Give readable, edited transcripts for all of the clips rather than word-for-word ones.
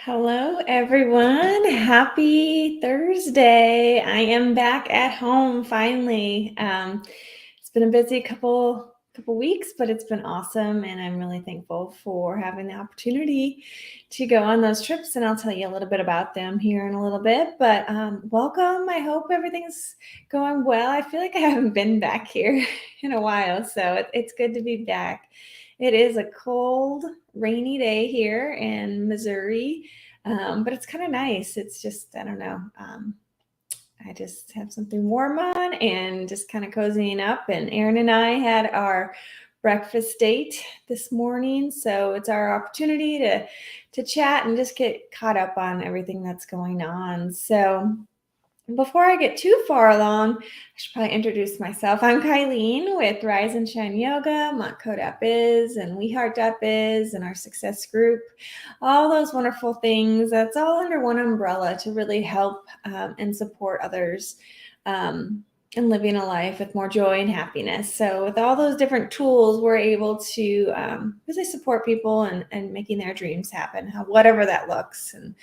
Hello, everyone. Happy Thursday. I am back at home finally. It's been a busy couple weeks, but it's been awesome, and I'm really thankful for having the opportunity to go on those trips. And I'll tell you a little bit about them here in a little bit. But welcome. I hope everything's going well. I feel like I haven't been back here in a while, so it's good to be back. It is a cold, rainy day here in Missouri, but it's kind of nice. It's just, I don't know. I just have something warm on and just kind of cozying up. And Aaron and I had our breakfast date this morning, so it's our opportunity to chat and just get caught up on everything that's going on. So before I get too far along, I should probably introduce myself. I'm Kylene with Rise and Shine Yoga, Montco.biz, and WeHeart.biz, and our success group. All those wonderful things. That's all under one umbrella to really help and support others in living a life with more joy and happiness. So with all those different tools, we're able to really support people and making their dreams happen, whatever that looks and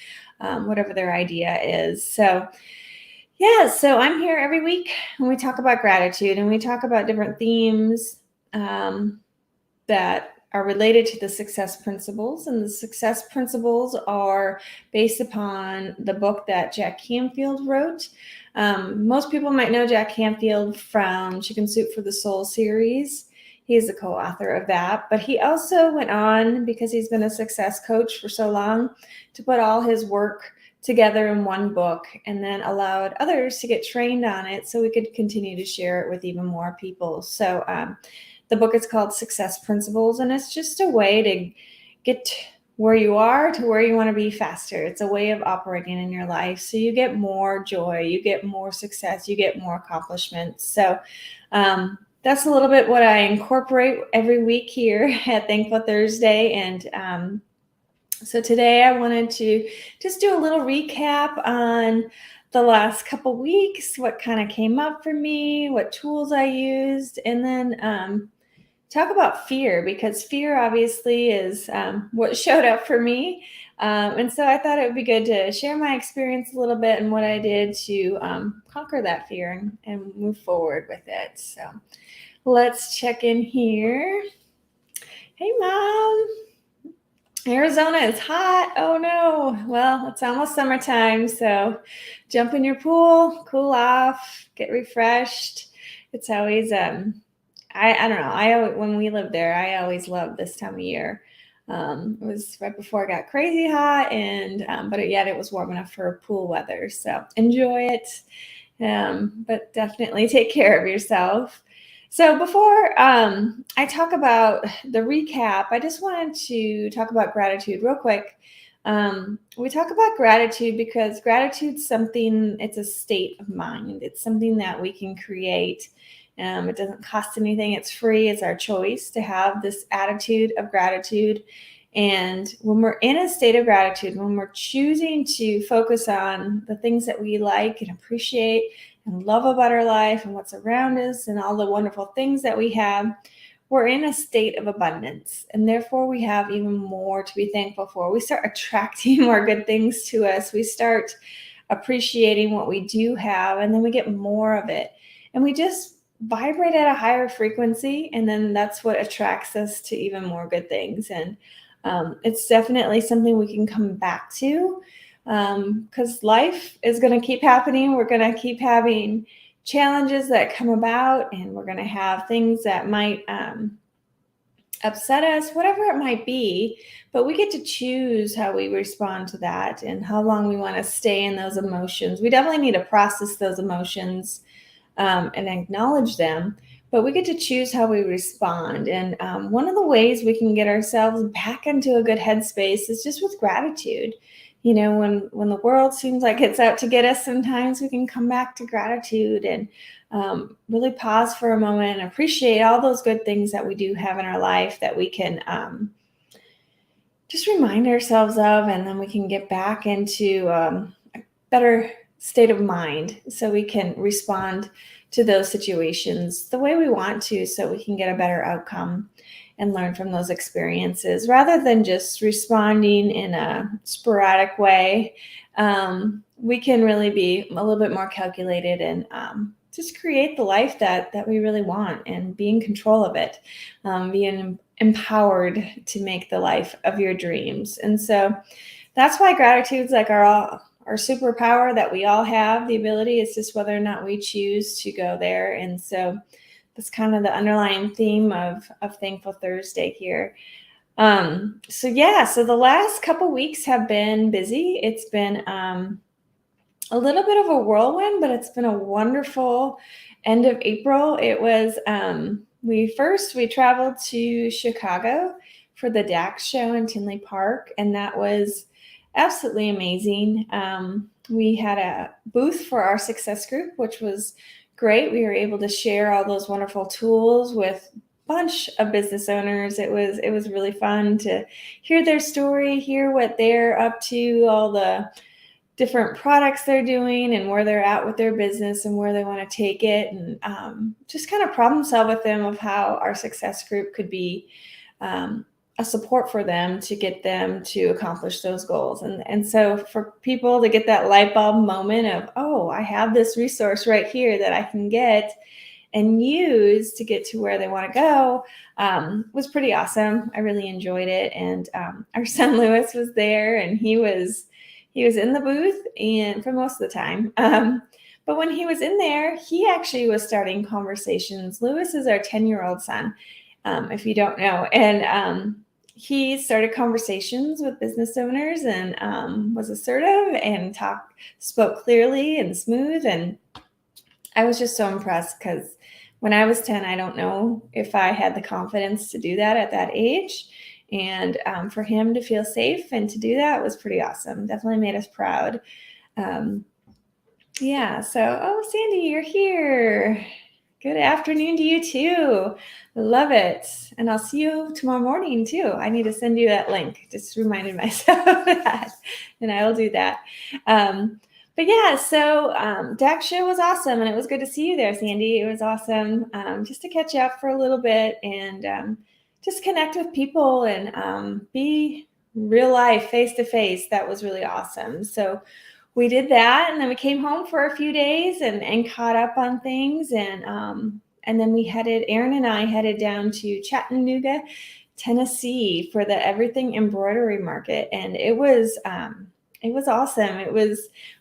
whatever their idea is. So I'm here every week and we talk about gratitude and we talk about different themes that are related to the success principles. And the success principles are based upon the book that Jack Canfield wrote. Most people might know Jack Canfield from Chicken Soup for the Soul series. He's the co-author of that, but he also went on, because he's been a success coach for so long, to put all his work together in one book and then allowed others to get trained on it so we could continue to share it with even more people. So the book is called Success Principles, and it's just a way to get where you are to where you want to be faster. It's a way of operating in your life so you get more joy, you get more success, you get more accomplishments. So that's a little bit what I incorporate every week here at Thankful Thursday. And so today I wanted to just do a little recap on the last couple weeks, what kind of came up for me, what tools I used, and then talk about fear, because fear obviously is what showed up for me. And so I thought it would be good to share my experience a little bit and what I did to conquer that fear and move forward with it. So let's check in here. Hey, Mom. Arizona is hot. Oh no. Well, it's almost summertime, so jump in your pool, cool off, get refreshed. It's always I don't know. When we lived there, I always loved this time of year. It was right before it got crazy hot, and but yet it was warm enough for pool weather. So enjoy it, but definitely take care of yourself. So before I talk about the recap, I just wanted to talk about gratitude real quick. We talk about gratitude because gratitude's something, it's a state of mind. It's something that we can create. It doesn't cost anything. It's free. It's our choice to have this attitude of gratitude. And when we're in a state of gratitude, when we're choosing to focus on the things that we like and appreciate and love about our life and what's around us and all the wonderful things that we have, we're in a state of abundance. And therefore, we have even more to be thankful for. We start attracting more good things to us. We start appreciating what we do have, and then we get more of it. And we just vibrate at a higher frequency, and then that's what attracts us to even more good things. And it's definitely something we can come back to, because life is going to keep happening. We're going to keep having challenges that come about, and we're going to have things that might upset us, whatever it might be, but we get to choose how we respond to that and how long we want to stay in those emotions. We definitely need to process those emotions and acknowledge them, but we get to choose how we respond. And one of the ways we can get ourselves back into a good headspace is just with gratitude. You know, when the world seems like it's out to get us, sometimes we can come back to gratitude and really pause for a moment and appreciate all those good things that we do have in our life that we can just remind ourselves of, and then we can get back into a better state of mind so we can respond to those situations the way we want to, so we can get a better outcome. and learn from those experiences rather than just responding in a sporadic way. We can really be a little bit more calculated and just create the life that we really want and be in control of it, being empowered to make the life of your dreams. And so that's why gratitude's like our superpower that we all have the ability. It's just whether or not we choose to go there. And so that's kind of the underlying theme of Thankful Thursday here. So the last couple weeks have been busy. It's been a little bit of a whirlwind, but it's been a wonderful end of April. It was we traveled to Chicago for the DAX show in Tinley Park, and that was absolutely amazing. We had a booth for our success group, which was great. We were able to share all those wonderful tools with a bunch of business owners. It was really fun to hear their story, hear what they're up to, all the different products they're doing and where they're at with their business and where they want to take it, and just kind of problem solve with them of how our success group could be a support for them to get them to accomplish those goals. And so for people to get that light bulb moment of, oh, I have this resource right here that I can get and use to get to where they want to go, was pretty awesome. I really enjoyed it. And our son Lewis was there, and he was in the booth and for most of the time. But when he was in there, he actually was starting conversations. Lewis is our 10-year-old son, if you don't know. And he started conversations with business owners and was assertive and spoke clearly and smooth. And I was just so impressed because when I was 10, I don't know if I had the confidence to do that at that age. And for him to feel safe and to do that was pretty awesome. Definitely made us proud. So, Sandy, you're here. Good afternoon to you too. Love it. And I'll see you tomorrow morning too. I need to send you that link. Just reminded myself of that, and I will do that. DAX show was awesome, and it was good to see you there, Sandy. It was awesome just to catch up for a little bit and just connect with people and be real life, face to face. That was really awesome. So we did that, and then we came home for a few days and caught up on things. And then Erin and I headed down to Chattanooga, Tennessee for the Everything Embroidery Market. And it was awesome.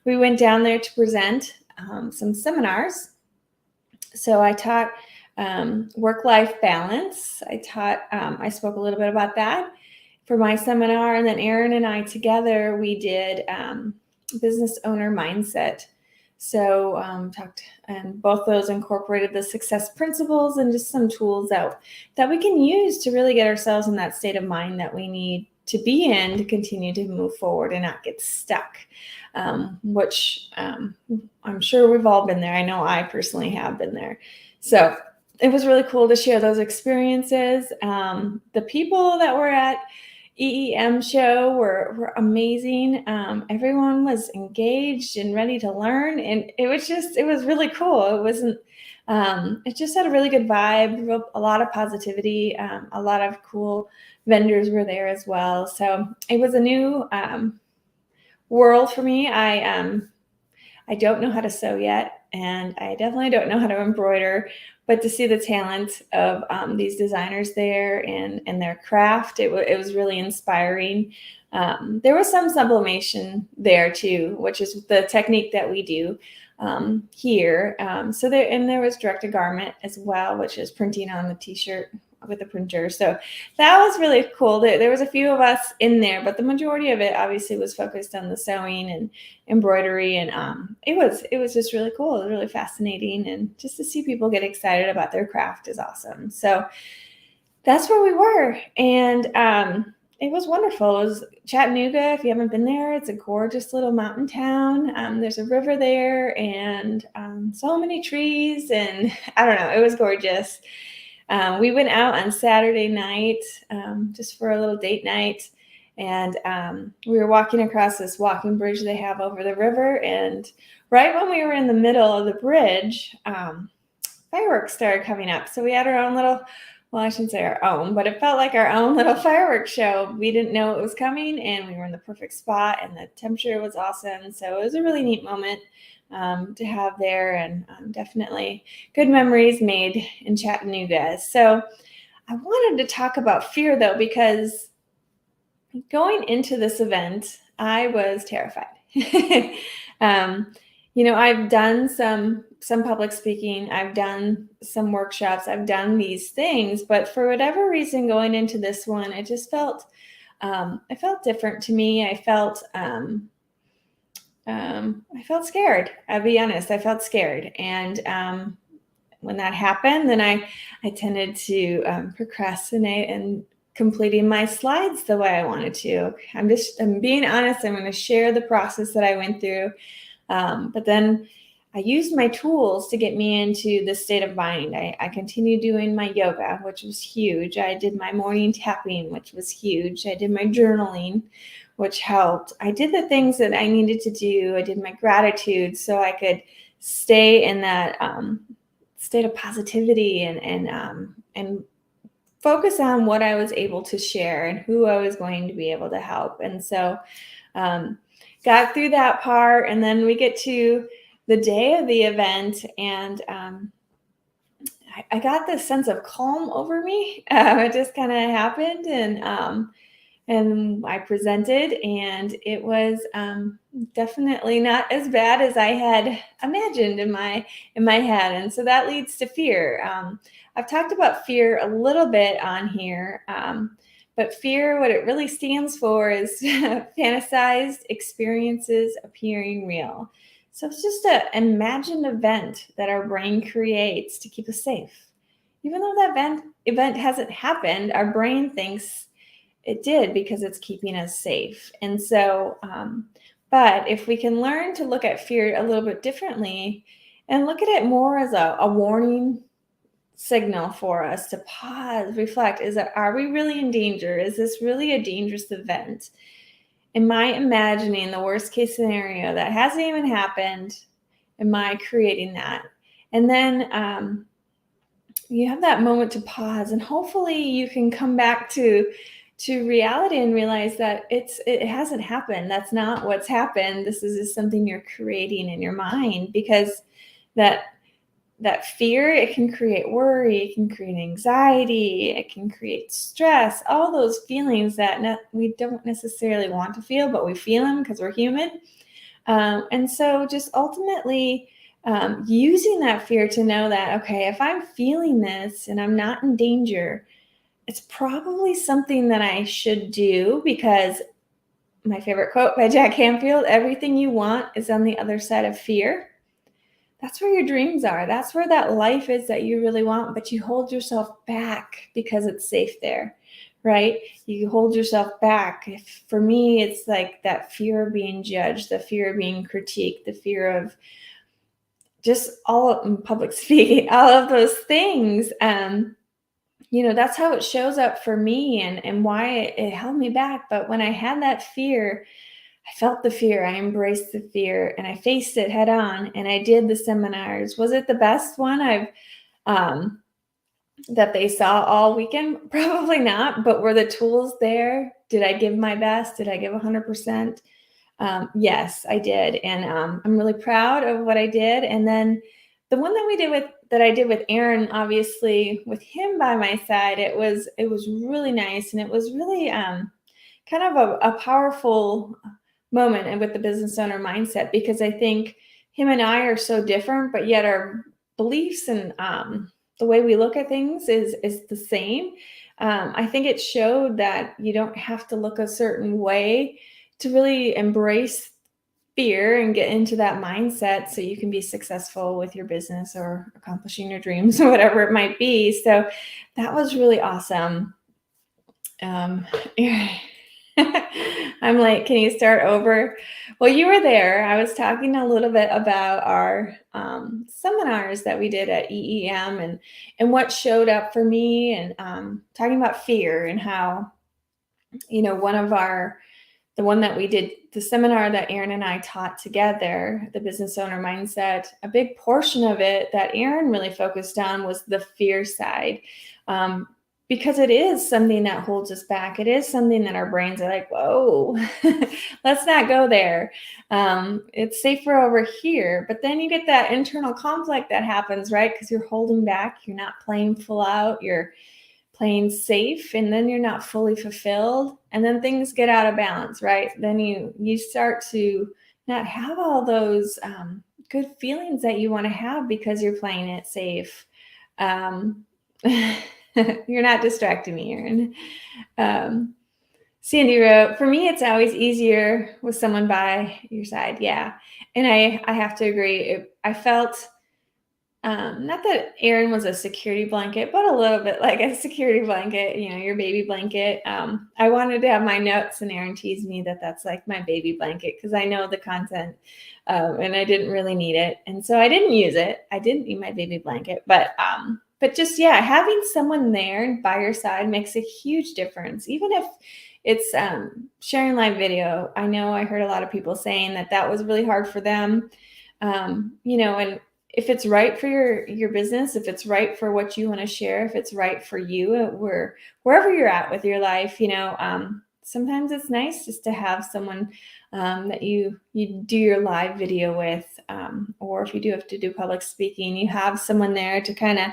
We went down there to present some seminars. So I taught work-life balance. I spoke a little bit about that for my seminar. And then Erin and I together, we did business owner mindset. So talked, and both those incorporated the success principles and just some tools that we can use to really get ourselves in that state of mind that we need to be in to continue to move forward and not get stuck, which I'm sure we've all been there. I know I personally have been there. So it was really cool to share those experiences. The people that were at EEM show were amazing. Everyone was engaged and ready to learn, and it was really cool. It just had a really good vibe, a lot of positivity. A lot of cool vendors were there as well. So it was a new world for me. I don't know how to sew yet, and I definitely don't know how to embroider, but to see the talent of these designers there and their craft, it was really inspiring. There was some sublimation there too, which is the technique that we do here. There was direct to garment as well, which is printing on the t-shirt with the printer. So that was really cool. There was a few of us in there, but the majority of it obviously was focused on the sewing and embroidery. And it was just really cool. It was really fascinating. And just to see people get excited about their craft is awesome. So that's where we were. And it was wonderful. It was Chattanooga. If you haven't been there, it's a gorgeous little mountain town. There's a river there and so many trees. And I don't know, it was gorgeous. We went out on Saturday night just for a little date night, and we were walking across this walking bridge they have over the river, and right when we were in the middle of the bridge, fireworks started coming up. So we had our own little well, I shouldn't say our own, but it felt like our own little fireworks show. We didn't know it was coming, and we were in the perfect spot, and the temperature was awesome. So it was a really neat moment to have there, and definitely good memories made in Chattanooga. So I wanted to talk about fear, though, because going into this event, I was terrified. um, I've done some public speaking, I've done some workshops, I've done these things, but for whatever reason, going into this one, it just I felt different to me. I felt scared. I'll be honest. I felt scared, and when that happened, then I tended to procrastinate and completing my slides the way I wanted to. I'm being honest. I'm going to share the process that I went through, but then I used my tools to get me into this state of mind. I continued doing my yoga, which was huge. I did my morning tapping, which was huge. I did my journaling, which helped. I did the things that I needed to do. I did my gratitude so I could stay in that state of positivity and focus on what I was able to share and who I was going to be able to help. And so got through that part, and then we get to the day of the event, and I got this sense of calm over me. It just kind of happened, and I presented, and it was definitely not as bad as I had imagined in my head, and so that leads to fear. I've talked about fear a little bit on here, but fear, what it really stands for, is fantasized experiences appearing real. So it's just an imagined event that our brain creates to keep us safe. Even though that event hasn't happened, our brain thinks it did because it's keeping us safe. And so, but if we can learn to look at fear a little bit differently and look at it more as a warning signal for us to pause, reflect, are we really in danger? Is this really a dangerous event? Am I imagining the worst case scenario that hasn't even happened? Am I creating that? And then you have that moment to pause, and hopefully you can come back to reality and realize that it hasn't happened. That's not what's happened. This is just something you're creating in your mind, because that fear, it can create worry, it can create anxiety, it can create stress, all those feelings that we don't necessarily want to feel, but we feel them because we're human. And so just ultimately using that fear to know that, okay, if I'm feeling this and I'm not in danger, it's probably something that I should do, because my favorite quote by Jack Canfield, everything you want is on the other side of fear. That's where your dreams are. That's where that life is that you really want, but you hold yourself back because it's safe there, right? You hold yourself back. For me, it's like that fear of being judged, the fear of being critiqued, the fear of just all of public speaking, all of those things. That's how it shows up for me, and why it held me back. But when I had that fear, I felt the fear, I embraced the fear, and I faced it head on, and I did the seminars. Was it the best one that they saw all weekend? Probably not, but were the tools there? Did I give my best? Did I give 100%? Yes, I did. And I'm really proud of what I did. And then the one that I did with Aaron, obviously with him by my side, it was really nice. And it was really kind of a powerful moment, and with the business owner mindset, because I think him and I are so different, but yet our beliefs and the way we look at things is the same. I think it showed that you don't have to look a certain way to really embrace fear and get into that mindset so you can be successful with your business or accomplishing your dreams or whatever it might be. So that was really awesome. I'm like, can you start over? Well, you were there. I was talking a little bit about our seminars that we did at EEM and what showed up for me, and talking about fear and how, the one that we did, the seminar that Aaron and I taught together, the business owner mindset, a big portion of it that Aaron really focused on was the fear side. because it is something that holds us back. It is something that our brains are like, whoa, let's not go there. It's safer over here. But then you get that internal conflict that happens, right? Because you're holding back, you're not playing full out, you're playing safe, and then you're not fully fulfilled. And then things get out of balance, right? Then you start to not have all those good feelings that you want to have because you're playing it safe. Um, You're not distracting me, Erin. Sandy wrote, for me, it's always easier with someone by your side. Yeah. And I have to agree. I felt, not that Erin was a security blanket, but a little bit like a security blanket, your baby blanket. I wanted to have my notes, and Erin teased me that that's like my baby blanket because I know the content, and I didn't really need it. And so I didn't use it. I didn't need my baby blanket, but just, yeah, having someone there by your side makes a huge difference. Even if it's sharing live video. I know I heard a lot of people saying that was really hard for them. And if it's right for your business, if it's right for what you want to share, if it's right for you, wherever you're at with your life, sometimes it's nice just to have someone that you do your live video with, or if you do have to do public speaking, you have someone there to kind of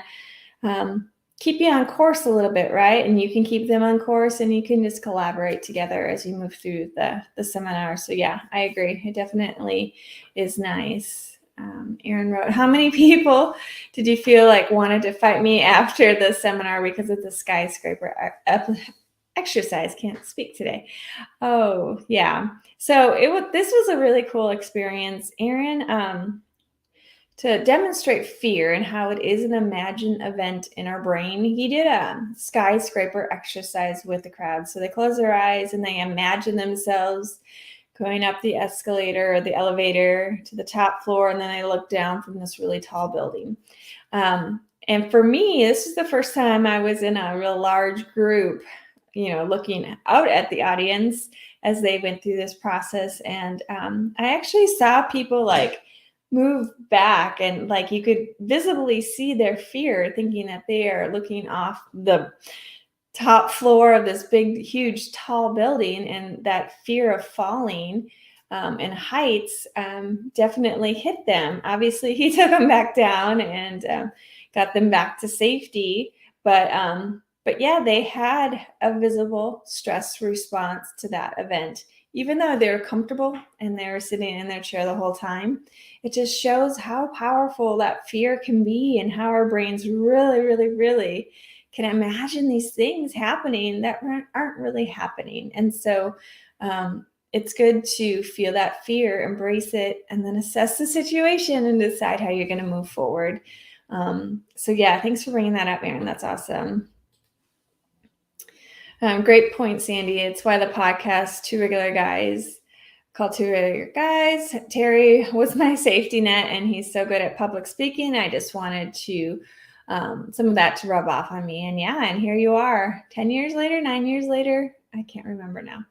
keep you on course a little bit, right? And you can keep them on course, and you can just collaborate together as you move through the seminar. So yeah, I agree. It definitely is nice. Erin wrote, how many people did you feel like wanted to fight me after the seminar because of the skyscraper exercise? Can't speak today. Oh yeah. So this was a really cool experience, Erin. To demonstrate fear and how it is an imagined event in our brain, he did a skyscraper exercise with the crowd. So they close their eyes and they imagine themselves going up the escalator or the elevator to the top floor, and then they look down from this really tall building. And for me, this is the first time I was in a real large group, looking out at the audience as they went through this process. And I actually saw people like move back, and like you could visibly see their fear, thinking that they are looking off the top floor of this big, huge, tall building, and that fear of falling and heights definitely hit them. Obviously, he took them back down and got them back to safety. But yeah, they had a visible stress response to that event. Even though they were comfortable and they were sitting in their chair the whole time, it just shows how powerful that fear can be and how our brains really, really, really can imagine these things happening that aren't really happening. And so it's good to feel that fear, embrace it, and then assess the situation and decide how you're going to move forward. So yeah, thanks for bringing that up, Erin. That's awesome. Great point, Sandy. It's why the podcast, Two Regular Guys, called Two Regular Guys. Terry was my safety net, and he's so good at public speaking. I just wanted to some of that to rub off on me. And yeah, and here you are 10 years later, 9 years later. I can't remember now.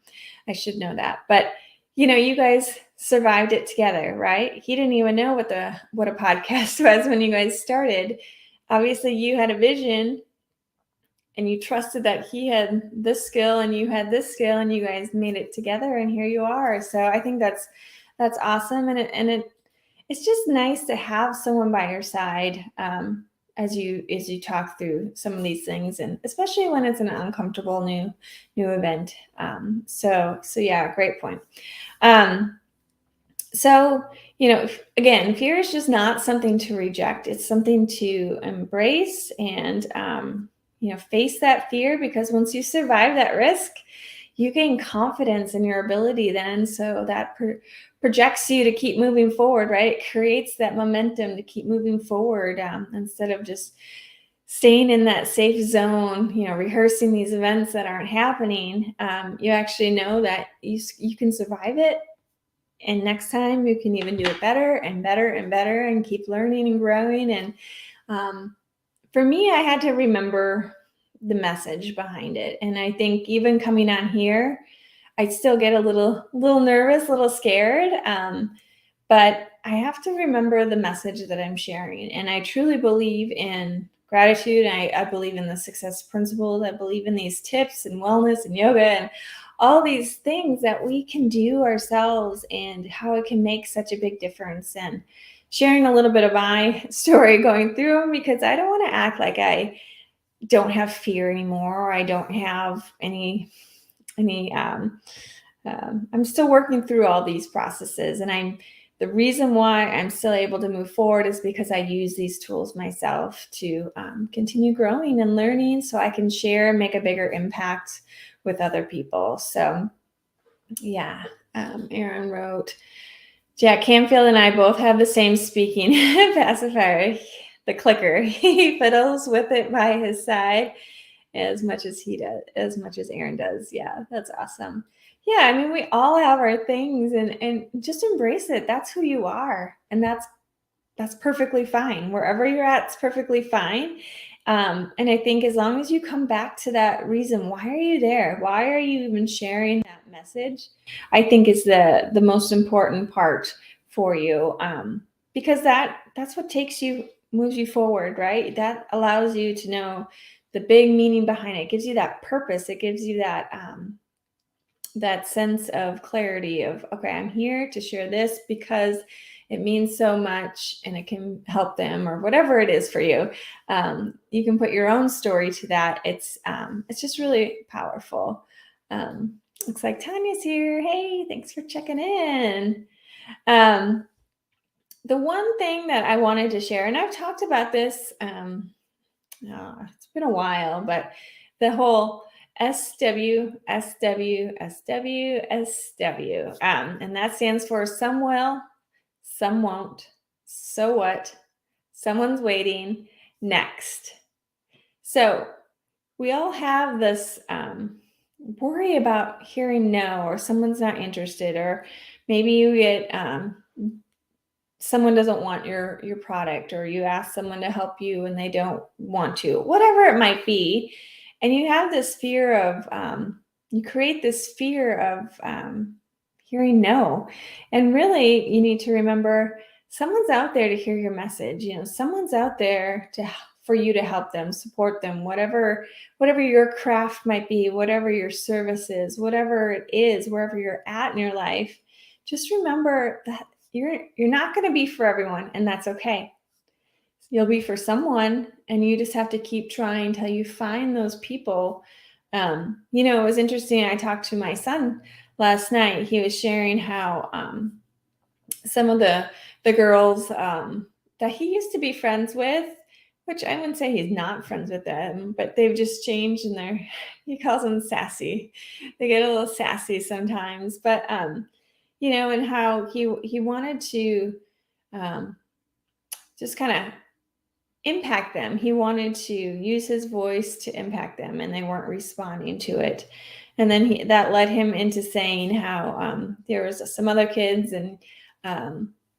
I should know that. But you guys survived it together, right? He didn't even know what a podcast was when you guys started. Obviously, you had a vision, and you trusted that he had this skill and you had this skill, and you guys made it together, and here you are. So I think that's awesome. And it's just nice to have someone by your side as you talk through some of these things, and especially when it's an uncomfortable new event. So yeah, great point. So, again, fear is just not something to reject. It's something to embrace and, face that fear, because once you survive that risk, you gain confidence in your ability then. So that projects you to keep moving forward, right? It creates that momentum to keep moving forward instead of just staying in that safe zone, rehearsing these events that aren't happening. You actually know that you can survive it. And next time you can even do it better and better and better, and keep learning and growing. And for me, I had to remember the message behind it. And I think even coming on here, I still get a little nervous, a little scared. But I have to remember the message that I'm sharing. And I truly believe in gratitude. I believe in the success principles. I believe in these tips and wellness and yoga and all these things that we can do ourselves and how it can make such a big difference. And sharing a little bit of my story going through them, because I don't want to act like I don't have fear anymore, or I don't have any I'm still working through all these processes, and the reason why I'm still able to move forward is because I use these tools myself to continue growing and learning, so I can share and make a bigger impact with other people. So yeah, Aaron wrote, Jack Canfield and I both have the same speaking pacifier, the clicker. He fiddles with it by his side as much as Aaron does. Yeah, that's awesome. Yeah, I mean, we all have our things, and just embrace it. That's who you are, and that's perfectly fine. Wherever you're at, it's perfectly fine. And I think as long as you come back to that reason, why are you there? Why are you even sharing that message? I think is the most important part for you, because that's what moves you forward, right? That allows you to know the big meaning behind it. It gives you that purpose. It gives you that sense of clarity of, okay, I'm here to share this because it means so much and it can help them, or whatever it is for you. You can put your own story to that. It's just really powerful. Looks like Tanya's here. Hey, thanks for checking in. The one thing that I wanted to share, and I've talked about this, it's been a while, but the whole SW, SW, SW, SW. And that stands for some will, some won't, so what, someone's waiting, next. So we all have this worry about hearing no, or someone's not interested, or maybe you get someone doesn't want your product, or you ask someone to help you and they don't want to, whatever it might be. And you have this fear of, you create this fear of hearing no. And really, you need to remember someone's out there to hear your message. Someone's out there for you to help them, support them, whatever your craft might be, whatever your service is, whatever it is, wherever you're at in your life. Just remember that you're not going to be for everyone, and that's okay. You'll be for someone, and you just have to keep trying until you find those people. It was interesting. I talked to my son last night. He was sharing how some of the girls that he used to be friends with, which I wouldn't say he's not friends with them, but they've just changed, and he calls them sassy. They get a little sassy sometimes, but and how he wanted to just kind of impact them. He wanted to use his voice to impact them, and they weren't responding to it. And then that led him into saying how there was some other kids, and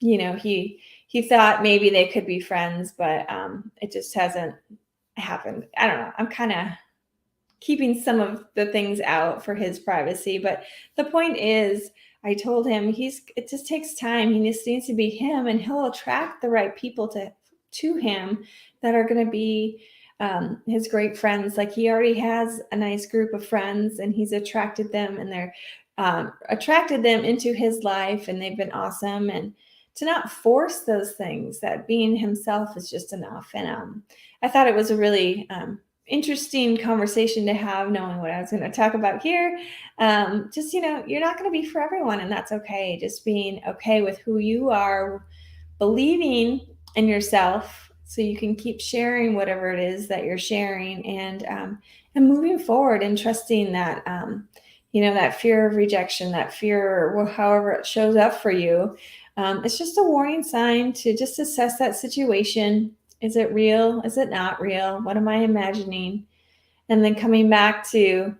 he thought maybe they could be friends, but it just hasn't happened. I don't know. I'm kind of keeping some of the things out for his privacy, but the point is, I told him it just takes time. He just needs to be him, and he'll attract the right people to him that are going to be his great friends. Like, he already has a nice group of friends, and he's attracted them, and they're attracted them into his life, and they've been awesome. And to not force those things, that being himself is just enough. And I thought it was a really interesting conversation to have, knowing what I was going to talk about here. Just, you're not going to be for everyone, and that's okay. Just being okay with who you are, believing in yourself so you can keep sharing whatever it is that you're sharing, and moving forward, and trusting that, that fear of rejection, that fear, however it shows up for you, it's just a warning sign to just assess that situation. Is it real? Is it not real? What am I imagining? And then coming back to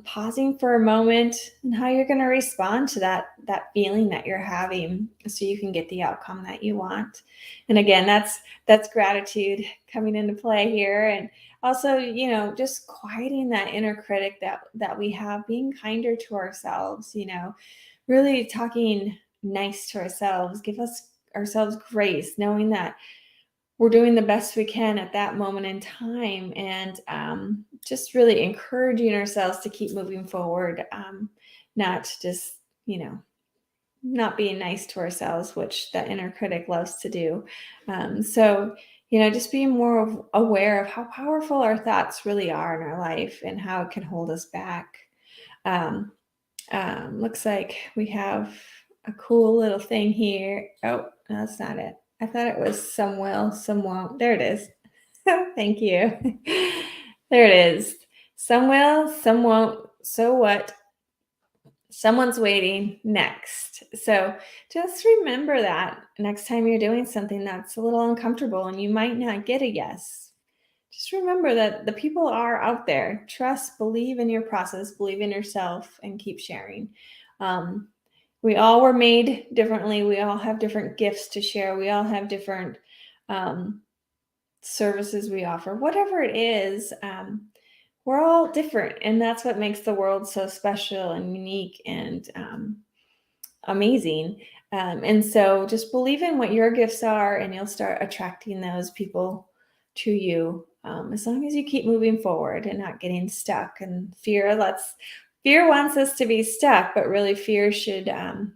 pausing for a moment, and how you're going to respond to that feeling that you're having, so you can get the outcome that you want. And again, that's gratitude coming into play here. And also, just quieting that inner critic that we have, being kinder to ourselves, really talking nice to ourselves, give ourselves grace, knowing that we're doing the best we can at that moment in time, and just really encouraging ourselves to keep moving forward, not just, not being nice to ourselves, which that inner critic loves to do. So, just being more aware of how powerful our thoughts really are in our life and how it can hold us back. Um, Looks like we have a cool little thing here. Oh, no, that's not it. I thought it was some will, some won't. There it is. Thank you. There it is. Some will, some won't. So what? Someone's waiting next. So just remember that next time you're doing something that's a little uncomfortable and you might not get a yes. Just remember that the people are out there. Trust, believe in your process, believe in yourself, and keep sharing. Um, we all were made differently. We all have different gifts to share. We all have different um, services we offer. Whatever it is, we're all different. And that's what makes the world so special and unique and amazing. And so just believe in what your gifts are, and you'll start attracting those people to you, as long as you keep moving forward and not getting stuck. And fear wants us to be stuck, but really fear should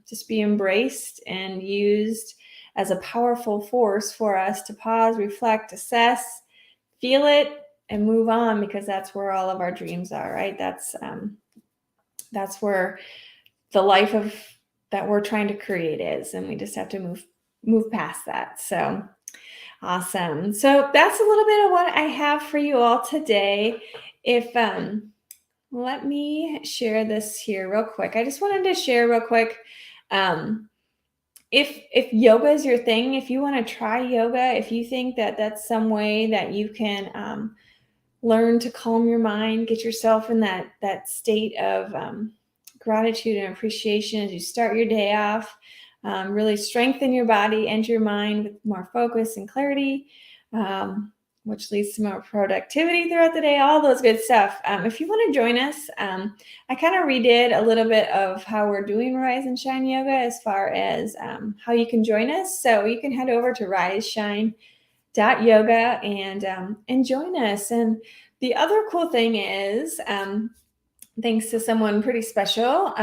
just be embraced and used as a powerful force for us to pause, reflect, assess, feel it, and move on, because that's where all of our dreams are, right? That's where the life of that we're trying to create is, and we just have to move past that. So awesome. So that's a little bit of what I have for you all today. If let me share this here real quick. I just wanted to share real quick. If yoga is your thing, if you want to try yoga, if you think that that's some way that you can learn to calm your mind, get yourself in that state of gratitude and appreciation as you start your day off, really strengthen your body and your mind with more focus and clarity, which leads to more productivity throughout the day, all those good stuff. If you want to join us, I kind of redid a little bit of how we're doing Rise and Shine Yoga as far as how you can join us. So you can head over to riseshine.yoga and join us. And the other cool thing is, thanks to someone pretty special,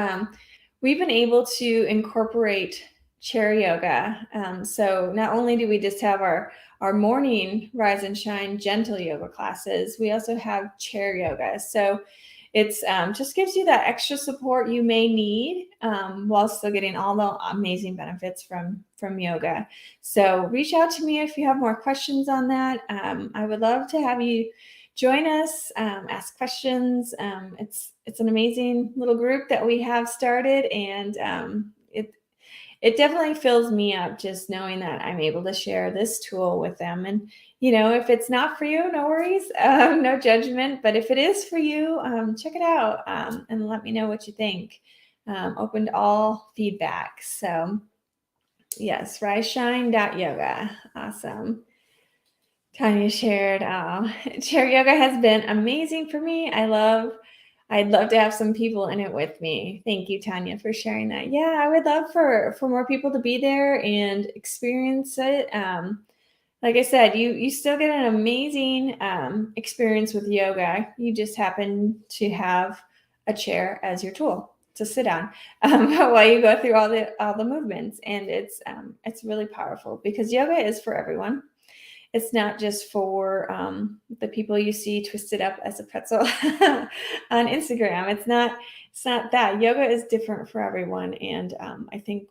we've been able to incorporate chair yoga. So not only do we just have our morning Rise and Shine gentle yoga classes, we also have chair yoga. So it's just gives you that extra support you may need, while still getting all the amazing benefits from yoga. So reach out to me if you have more questions on that. I would love to have you join us, ask questions. It's an amazing little group that we have started, and it definitely fills me up just knowing that I'm able to share this tool with them. And if it's not for you, no worries, no judgment. But if it is for you, check it out, and let me know what you think. Open to all feedback. So yes, riseshine.yoga. Awesome. Tanya shared, chair yoga has been amazing for me. I'd love to have some people in it with me. Thank you, Tanya, for sharing that. Yeah, I would love for more people to be there and experience it. Like I said, you still get an amazing experience with yoga. You just happen to have a chair as your tool to sit on while you go through all the movements, and it's really powerful because yoga is for everyone. It's not just for the people you see twisted up as a pretzel on Instagram. It's not that. Yoga is different for everyone, and I think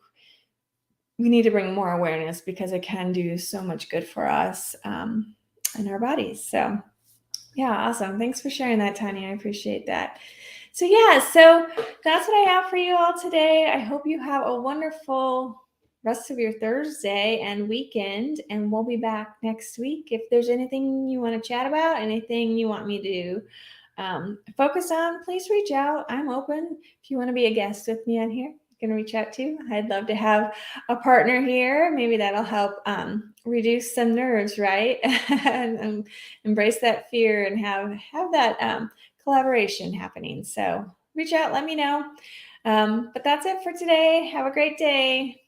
we need to bring more awareness because it can do so much good for us and our bodies. So yeah, awesome. Thanks for sharing that, Tanya. I appreciate that. So that's what I have for you all today. I hope you have a wonderful rest of your Thursday and weekend, and we'll be back next week. If there's anything you want to chat about, anything you want me to focus on, please reach out. I'm open. If you want to be a guest with me on here, you can reach out too. I'd love to have a partner here. Maybe that'll help reduce some nerves, right? and embrace that fear and have that collaboration happening. So reach out, let me know. But that's it for today. Have a great day.